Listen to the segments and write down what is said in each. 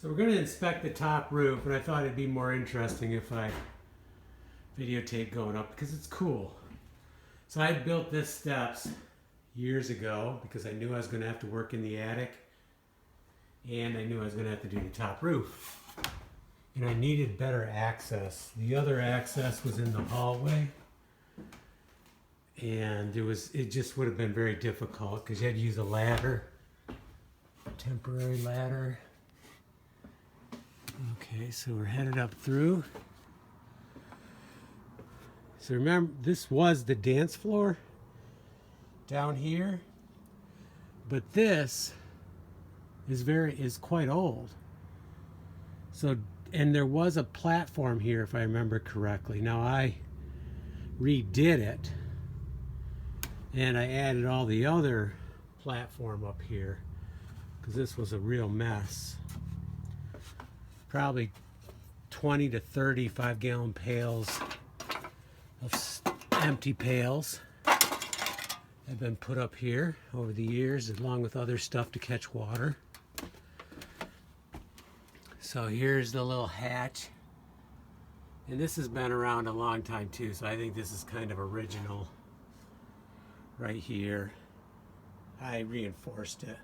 So we're going to inspect the top roof, and I thought it'd be more interesting if I videotape going up because it's cool. So I built this steps years ago because I knew I was going to have to work in the attic, and I knew I was going to have to do the top roof. And I needed better access. The other access was in the hallway, and it just would have been very difficult because you had to use a ladder, a temporary ladder. Okay, so we're headed up through. So remember, this was the dance floor down here, but this is quite old. So, and there was a platform here, if I remember correctly. Now I redid it, and I added all the other platform up here because this was a real mess. Probably 20 to 30 5-gallon pails of empty pails have been put up here over the years, along with other stuff to catch water. So here's the little hatch, and this has been around a long time too, so I think this is kind of original right here. I reinforced it,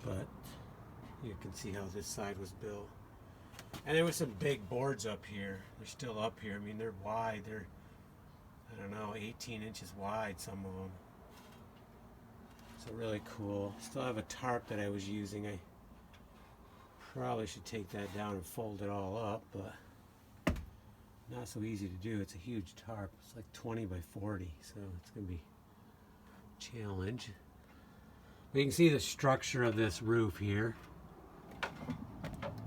but you can see how this side was built. And there were some big boards up here. They're still up here. I mean, they're wide. They're, I don't know, 18 inches wide, some of them. So really cool. Still have a tarp that I was using. I probably should take that down and fold it all up, but not so easy to do. It's a huge tarp. It's like 20 by 40, so it's going to be a challenge. But you can see the structure of this roof here.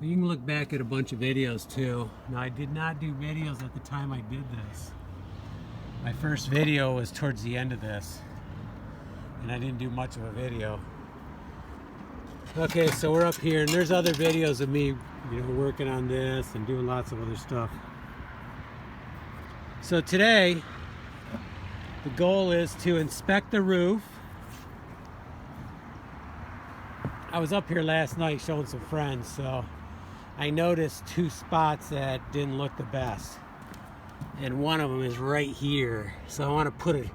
You can look back at a bunch of videos too. Now, I did not do videos at the time I did this. My first video was towards the end of this, and I didn't do much of a video. Okay, so we're up here, and there's other videos of me, working on this and doing lots of other stuff. So today, the goal is to inspect the roof. I was up here last night showing some friends, so I noticed two spots that didn't look the best. And one of them is right here. So I want to put a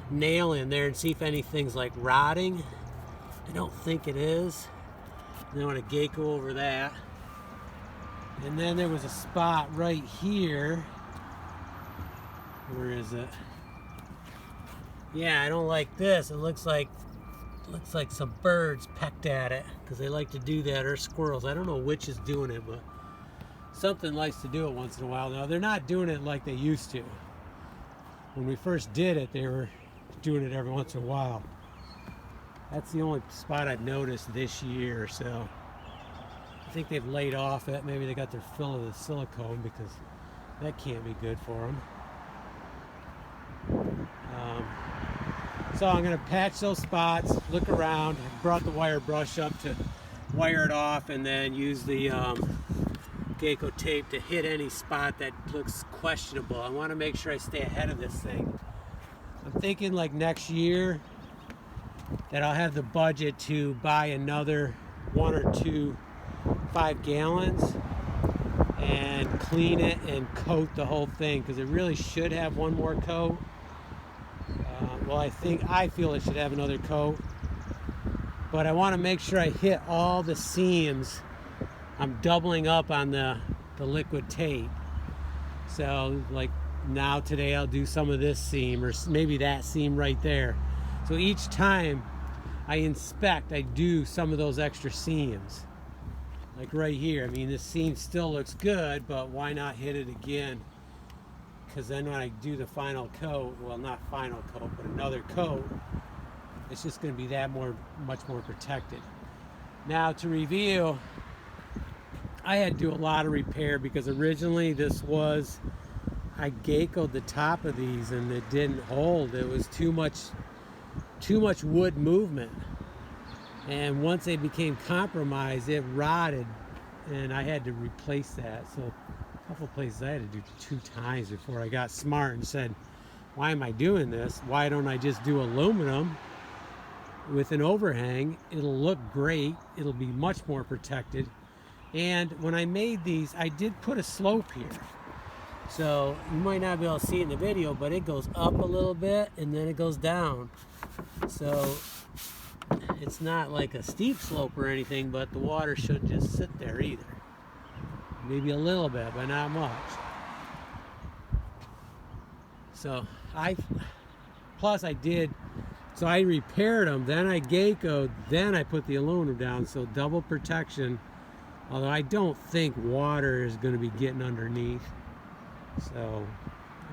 nail in there and see if anything's like rotting. I don't think it is. And I want to gecko over that. And then there was a spot right here. Where is it? Yeah, I don't like this. It looks like some birds pecked at it, because they like to do that, or squirrels. I don't know which is doing it, but something likes to do it once in a while. Now, they're not doing it like they used to. When we first did it, they were doing it every once in a while. That's the only spot I've noticed this year, so I think they've laid off it. Maybe they got their fill of the silicone, because that can't be good for them. So I'm going to patch those spots, look around. I brought the wire brush up to wire it off, and then use the gecko tape to hit any spot that looks questionable. I want to make sure I stay ahead of this thing. I'm thinking like next year that I'll have the budget to buy another 1 or 2 5-gallons and clean it and coat the whole thing, because it really should have one more coat. Well, I feel it should have another coat, but I want to make sure I hit all the seams. I'm doubling up on the liquid tape. So like now today I'll do some of this seam, or maybe that seam right there. So each time I inspect, I do some of those extra seams. Like right here, I mean, this seam still looks good, but why not hit it again? Because then when I do the final coat, well, not final coat, but another coat, it's just going to be much more protected. Now, to review, I had to do a lot of repair, because originally I geckoed the top of these and it didn't hold. It was too much wood movement. And once they became compromised, it rotted, and I had to replace that. So a couple places I had to do 2 times before I got smart and said, why am I doing this? Why don't I just do aluminum with an overhang, it'll look great. It'll be much more protected. And when I made these, I did put a slope here. So you might not be able to see it in the video, but it goes up a little bit and then it goes down. So it's not like a steep slope or anything, but the water shouldn't just sit there either. Maybe a little bit, but not much. So I repaired them, then I Geicoed, then I put the aluminum down, so double protection. Although I don't think water is going to be getting underneath. So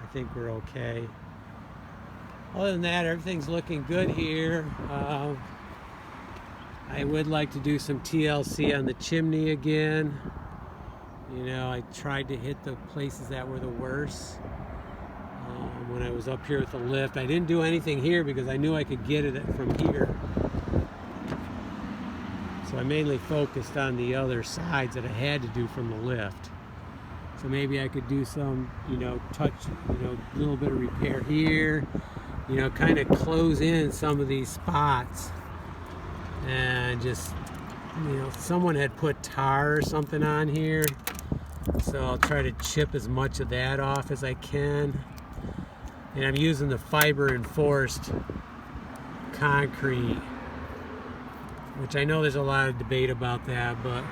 I think we're okay. Other than that, everything's looking good here. I would like to do some TLC on the chimney again. You know, I tried to hit the places that were the worst. When I was up here with the lift, I didn't do anything here because I knew I could get it from here. So I mainly focused on the other sides that I had to do from the lift. So maybe I could do some, you know, touch, you know, a little bit of repair here, you know, kind of close in some of these spots. And just, you know, someone had put tar or something on here. So I'll try to chip as much of that off as I can. And I'm using the fiber reinforced concrete, which I know there's a lot of debate about that, but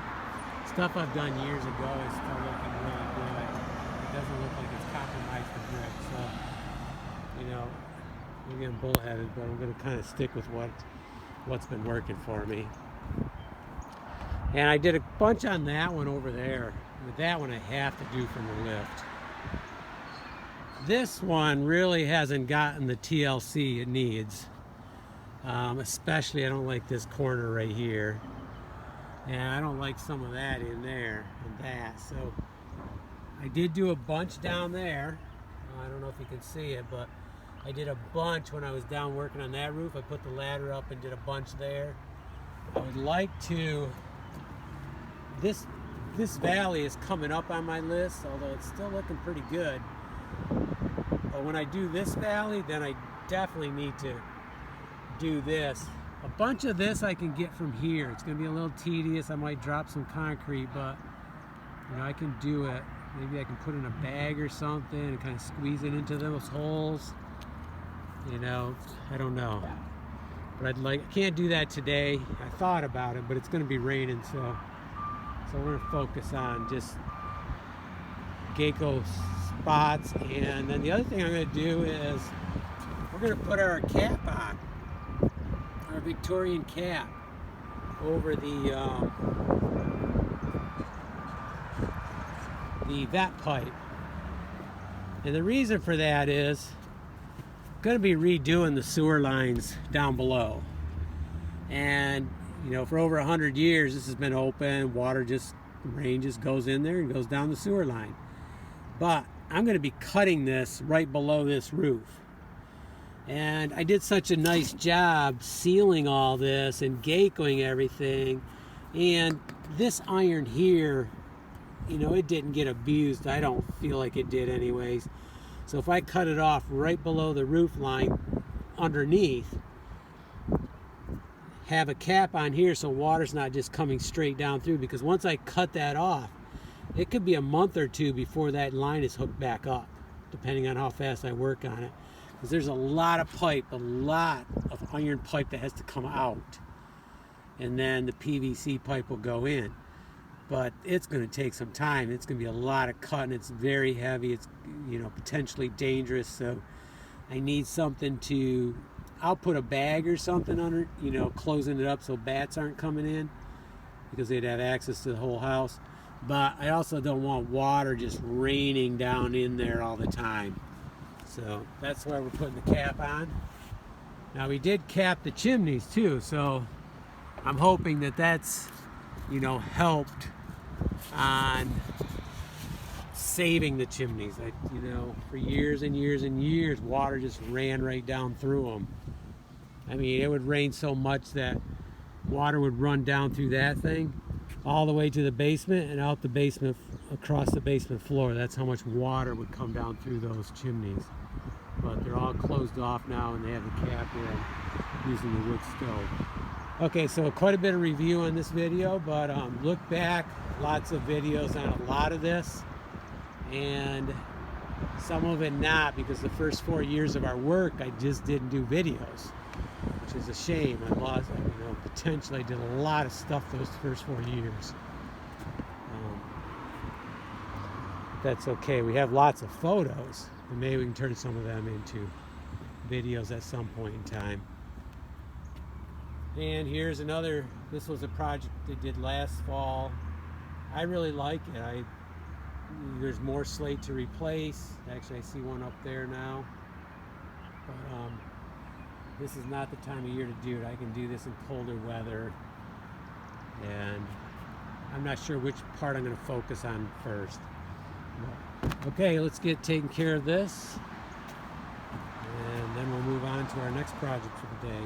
stuff I've done years ago is still looking really good. It doesn't look like it's compromised the brick, so, you know, I'm getting bullheaded, but I'm going to kind of stick with what's been working for me. And I did a bunch on that one over there. With that one I have to do from the lift. This one really hasn't gotten the TLC it needs. Especially I don't like this corner right here. And I don't like some of that in there and that. So I did do a bunch down there. I don't know if you can see it, but I did a bunch when I was down working on that roof. I put the ladder up and did a bunch there. I would like to, this valley is coming up on my list, although it's still looking pretty good. But when I do this valley, then I definitely need to do this. A bunch of this I can get from here. It's going to be a little tedious. I might drop some concrete, but you know, I can do it. Maybe I can put in a bag or something and kind of squeeze it into those holes. You know, I don't know. But I can't do that today. I thought about it, but it's going to be raining, so we're going to focus on just Geico spots. And then the other thing I'm going to do is we're going to put our cap on, our Victorian cap, over the vat pipe. And the reason for that is I'm going to be redoing the sewer lines down below. And you know, for over 100 years this has been open. Water just, rain just goes in there and goes down the sewer line. But I'm going to be cutting this right below this roof. And I did such a nice job sealing all this and Geicoing everything. And this iron here, you know, it didn't get abused. I don't feel like it did anyways. So if I cut it off right below the roof line underneath, have a cap on here so water's not just coming straight down through, because once I cut that off, it could be a month or two before that line is hooked back up, depending on how fast I work on it. Because there's a lot of pipe, a lot of iron pipe that has to come out. And then the PVC pipe will go in. But it's going to take some time. It's going to be a lot of cutting. It's very heavy. It's, you know, potentially dangerous. So I need something to, I'll put a bag or something under, you know, closing it up so bats aren't coming in, because they'd have access to the whole house. But I also don't want water just raining down in there all the time. So that's why we're putting the cap on. Now we did cap the chimneys too, so I'm hoping that that's, you know, helped on saving the chimneys. You know, for years and years and years, water just ran right down through them. I mean, it would rain so much that water would run down through that thing all the way to the basement and out the basement, across the basement floor. That's how much water would come down through those chimneys. But they're all closed off now and they have the cap in. using the wood stove. Okay, so quite a bit of review on this video, but look back, lots of videos on a lot of this, and some of it not, because the first 4 years of our work I just didn't do videos, which is a shame. I lost, potentially did a lot of stuff those first 4 years. That's okay. We have lots of photos, and maybe we can turn some of them into videos at some point in time. And here's another, this was a project they did last fall. I really like it. There's more slate to replace. Actually, I see one up there now. But this is not the time of year to do it. I can do this in colder weather. And I'm not sure which part I'm going to focus on first. Okay, let's get taken care of this. And then we'll move on to our next project for the day.